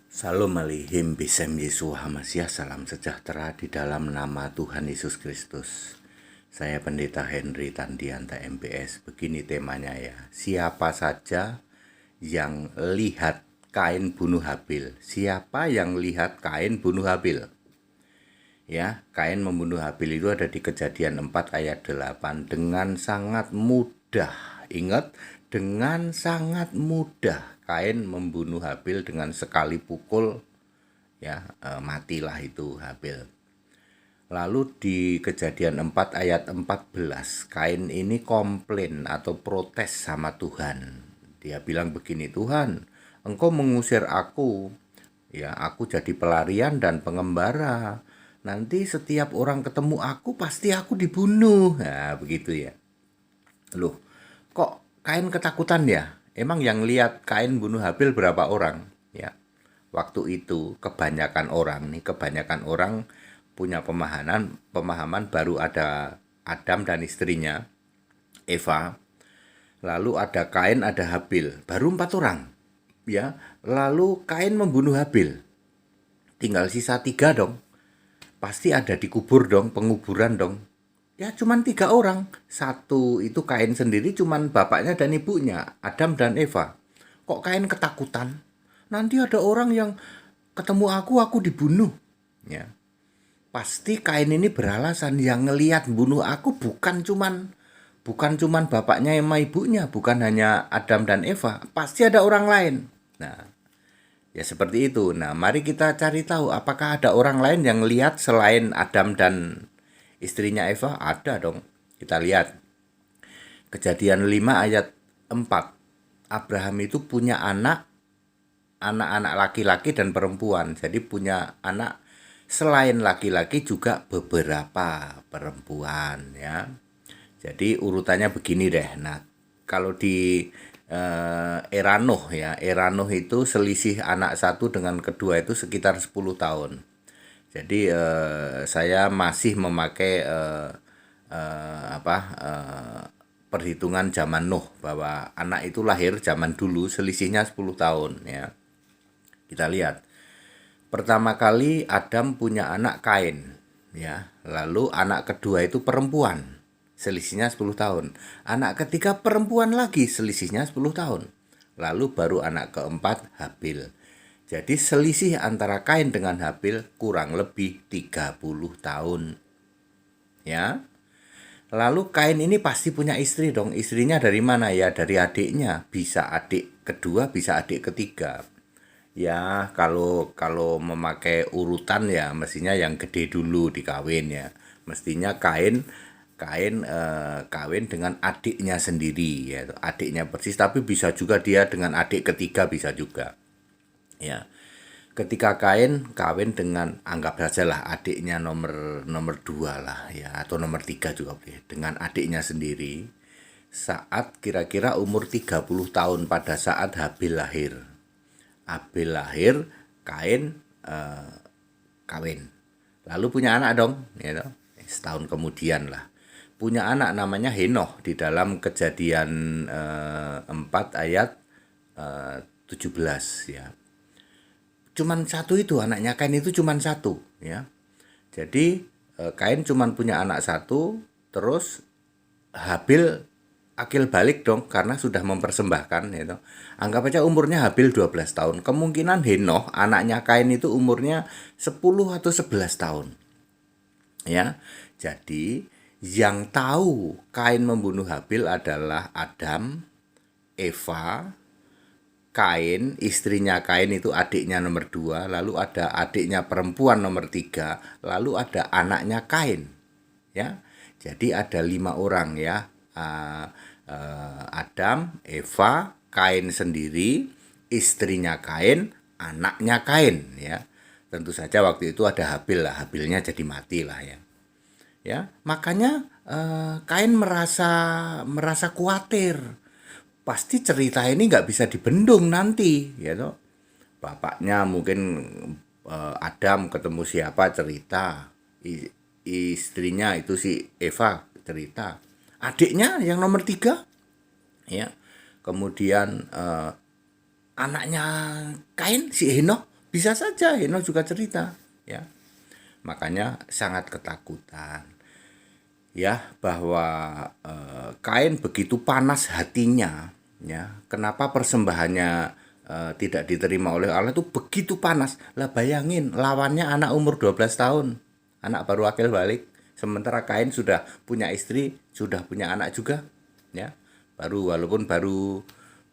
Salam alaikum bisem Yesus Hamasiah, salam sejahtera di dalam nama Tuhan Yesus Kristus. Saya Pendeta Henry Tandianta MPS. Begini temanya ya. Siapa saja yang lihat Kain bunuh Habil? Siapa yang lihat Kain bunuh Habil? Ya, Kain membunuh Habil itu ada di Kejadian 4 ayat 8 dengan sangat mudah. Ingat, dengan sangat mudah Kain membunuh Habil dengan sekali pukul, ya, matilah itu Habil. Lalu di Kejadian 4 ayat 14, Kain ini komplain atau protes sama Tuhan. Dia bilang begini, Tuhan, Engkau mengusir aku, ya, aku jadi pelarian dan pengembara. Nanti setiap orang ketemu aku pasti aku dibunuh. Nah, begitu ya. Loh, kok Kain ketakutan ya? Emang yang lihat Kain bunuh Habil berapa orang? Ya, waktu itu kebanyakan orang punya pemahaman baru ada Adam dan istrinya Eva, lalu ada Kain, ada Habil, baru 4 orang. Ya, lalu Kain membunuh Habil, tinggal sisa 3 dong. Pasti ada dikubur dong, penguburan dong. Ya cuman 3 orang. Satu itu Kain sendiri, cuman bapaknya dan ibunya, Adam dan Eva. Kok Kain ketakutan? Nanti ada orang yang ketemu aku dibunuh. Ya, pasti Kain ini beralasan yang ngelihat bunuh aku bukan cuman bapaknya sama ibunya, bukan hanya Adam dan Eva, pasti ada orang lain. Nah, ya seperti itu. Nah, mari kita cari tahu apakah ada orang lain yang lihat selain Adam dan istrinya Eva. Ada dong. Kita lihat Kejadian 5 ayat 4. Abraham itu punya anak-anak laki-laki dan perempuan. Jadi punya anak selain laki-laki juga beberapa perempuan ya. Jadi urutannya begini deh. Nah, kalau di era Nuh ya, era Nuh itu selisih anak satu dengan kedua itu sekitar 10 tahun. Jadi saya masih memakai perhitungan zaman Nuh, bahwa anak itu lahir zaman dulu selisihnya 10 tahun ya. Kita lihat. Pertama kali Adam punya anak Kain ya. Lalu anak kedua itu perempuan. Selisihnya 10 tahun. Anak ketiga perempuan lagi, selisihnya 10 tahun. Lalu baru anak keempat Habil. Jadi selisih antara Kain dengan Habil kurang lebih 30 tahun. Ya. Lalu Kain ini pasti punya istri dong. Istrinya dari mana ya? Dari adiknya. Bisa adik kedua, bisa adik ketiga. Ya, kalau memakai urutan ya mestinya yang gede dulu dikawin ya. Mestinya Kain Kain kawin dengan adiknya sendiri ya, adiknya persis, tapi bisa juga dia dengan adik ketiga, bisa juga. Ya. Ketika Kain kawin dengan, anggap saja lah adiknya nomor nomor 2 lah ya, atau nomor 3 juga boleh, dengan adiknya sendiri. Saat kira-kira umur 30 tahun pada saat Habil lahir. Habil lahir, Kain kawin. Lalu punya anak dong, ya, setahun kemudian lah. Punya anak namanya Henoh di dalam Kejadian 4 ayat 17 ya. Cuman satu itu anaknya Kain, itu cuman satu ya. Jadi Kain cuman punya anak satu, terus Habil akil balik dong karena sudah mempersembahkan gitu. Anggap aja umurnya Habil 12 tahun. Kemungkinan Henoh anaknya Kain itu umurnya 10 atau 11 tahun. Ya. Jadi yang tahu Kain membunuh Habil adalah Adam, Eva, Kain, istrinya Kain itu adiknya nomor 2, lalu ada adiknya perempuan nomor 3, lalu ada anaknya Kain. Ya. Jadi ada 5 orang ya. Adam, Eva, Kain sendiri, istrinya Kain, anaknya Kain ya. Tentu saja waktu itu ada Habil lah, Habilnya jadi mati lah ya. Ya, makanya Kain merasa khawatir. Pasti cerita ini nggak bisa dibendung nanti, ya toh. Bapaknya mungkin Adam ketemu siapa cerita, istrinya itu si Eva cerita, adiknya yang nomor 3, ya, kemudian anaknya Kain si Henoh Bisa saja Henokh juga cerita, ya. Makanya sangat ketakutan, ya, bahwa Kain begitu panas hatinya, ya. Kenapa persembahannya tidak diterima oleh Allah itu begitu panas. Lah bayangin lawannya anak umur 12 tahun, anak baru akil balik. Sementara Kain sudah punya istri, sudah punya anak juga, ya. Walaupun baru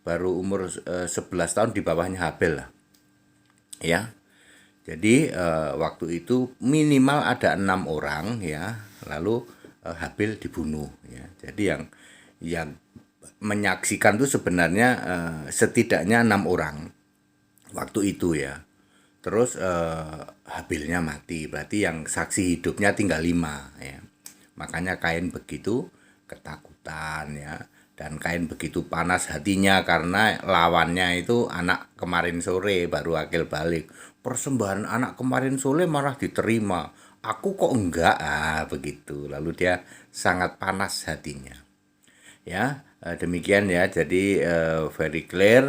baru umur 11 tahun, di bawahnya Habel lah, ya. Jadi waktu itu minimal ada 6 orang, ya, lalu Habil dibunuh, ya. Jadi yang menyaksikan itu sebenarnya setidaknya 6 orang waktu itu, ya. Terus Habilnya mati, berarti yang saksi hidupnya tinggal 5, ya. Makanya Kain begitu ketakutan, ya. Dan Kain begitu panas hatinya karena lawannya itu anak kemarin sore baru akil balik. Persembahan anak kemarin sore malah diterima. Aku kok enggak, begitu. Lalu dia sangat panas hatinya. Ya, demikian ya. Jadi very clear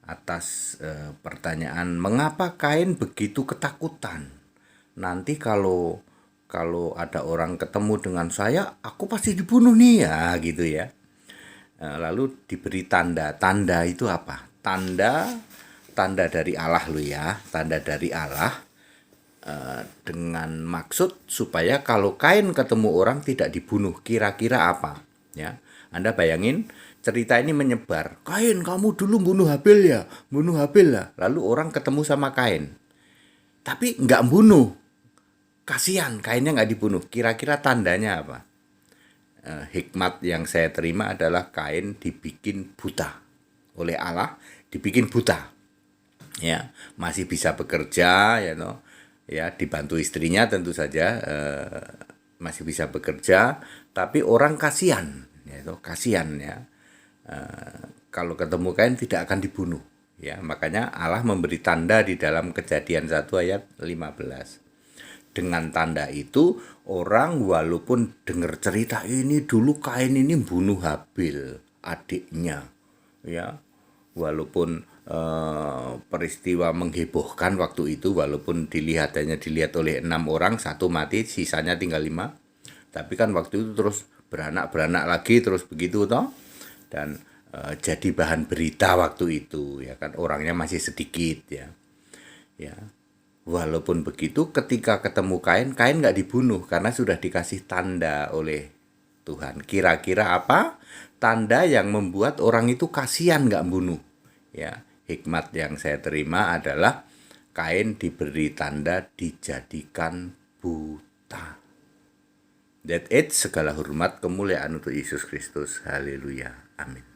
atas pertanyaan mengapa Kain begitu ketakutan. Nanti kalau kalau ada orang ketemu dengan saya, aku pasti dibunuh nih, ya, gitu ya. Lalu diberi tanda. Tanda itu apa? Tanda dari Allah lo, ya, tanda dari Allah, dengan maksud supaya kalau Kain ketemu orang tidak dibunuh. Kira-kira apa? Ya, Anda bayangin cerita ini menyebar. Kain, kamu dulu bunuh Habel ya, bunuh Habel lah. Lalu orang ketemu sama Kain, tapi nggak bunuh. Kasihan, Kainnya nggak dibunuh. Kira-kira tandanya apa? Hikmat yang saya terima adalah Kain dibikin buta oleh Allah, dibikin buta, ya, masih bisa bekerja, ya, no, ya, dibantu istrinya tentu saja, masih bisa bekerja, tapi orang kasihan, ya, no, kasihan, ya. Kalau ketemu Kain tidak akan dibunuh, ya. Makanya Allah memberi tanda di dalam Kejadian 1 ayat 15. Dengan tanda itu orang walaupun dengar cerita ini dulu Kain ini bunuh Habil adiknya, ya, walaupun peristiwa menghebohkan waktu itu, walaupun hanya dilihat oleh 6 orang, 1 mati, sisanya tinggal 5. Tapi kan waktu itu terus beranak lagi, terus begitu toh, dan jadi bahan berita waktu itu, ya kan, orangnya masih sedikit, ya, ya. Walaupun begitu, ketika ketemu Kain, Kain nggak dibunuh karena sudah dikasih tanda oleh Tuhan. Kira-kira apa? Tanda yang membuat orang itu kasihan nggak bunuh. Ya, hikmat yang saya terima adalah Kain diberi tanda dijadikan buta. That it, segala hormat kemuliaan untuk Yesus Kristus. Haleluya. Amin.